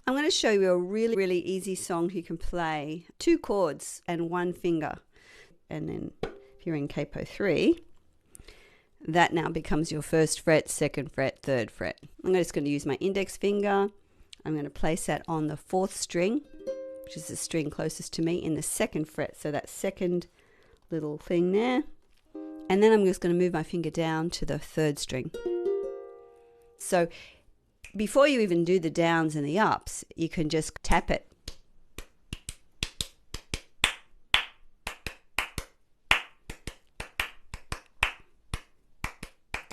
I'm going to show you a really, really easy song you can play 2 chords and 1 finger. And then if you're in capo 3, that now becomes your 1st fret, 2nd fret, 3rd fret. I'm just going to use my index finger. I'm going to place that on the 4th string, which is the string closest to me, in the 2nd fret. So that 2nd little thing there. And then I'm just going to move my finger down to the 3rd string. So before you even do the downs and the ups, you can just tap it.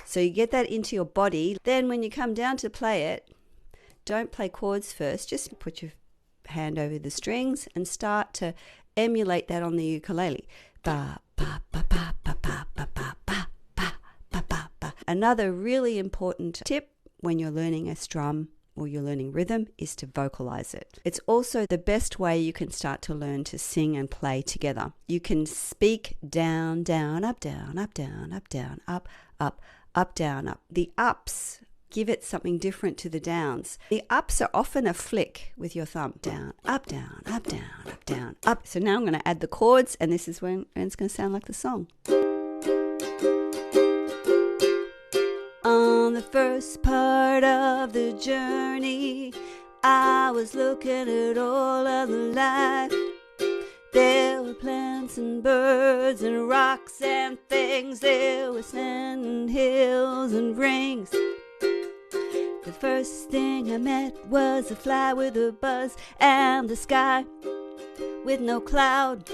So you get that into your body. Then when you come down to play it, don't play chords first. Just put your hand over the strings and start to emulate that on the ukulele. Ba, ba, ba, ba, ba, ba, ba, ba, ba, ba, ba, ba, ba. Another really important tip when you're learning a strum or you're learning rhythm is to vocalize it. It's also the best way you can start to learn to sing and play together. You can speak down, down, up, down, up, down, up, down, up, up, up, down, up. The ups give it something different to the downs. The ups are often a flick with your thumb. Down, up, down, up, down, up, down, up. So now I'm going to add the chords, and this is when it's going to sound like the song. On the first part of the journey, I was looking at all of the life. There were plants and birds and rocks and things. There were sand and hills and rings. The first thing I met was a fly with a buzz and the sky with no cloud.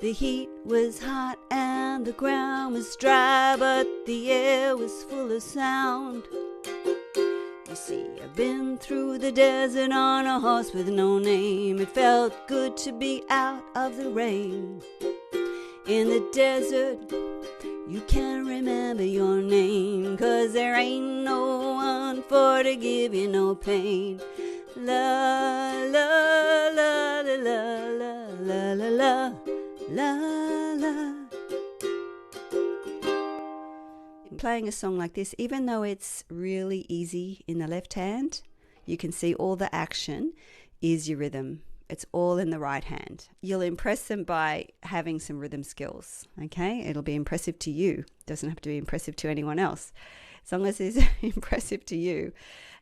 The heat was hot and the ground was dry, but the air was full of sound. You see, I've been through the desert on a horse with no name. It felt good to be out of the rain. In the desert, you can't remember your name, 'cause there ain't no one for to give you no pain. La la la la la la la la la la. Playing a song like this, even though it's really easy in the left hand, you can see all the action is your rhythm. It's all in the right hand. You'll impress them by having some rhythm skills, okay? It'll be impressive to you. It doesn't have to be impressive to anyone else. As long as it's impressive to you.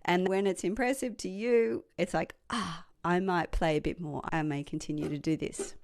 And when it's impressive to you, it's like, I might play a bit more. I may continue to do this.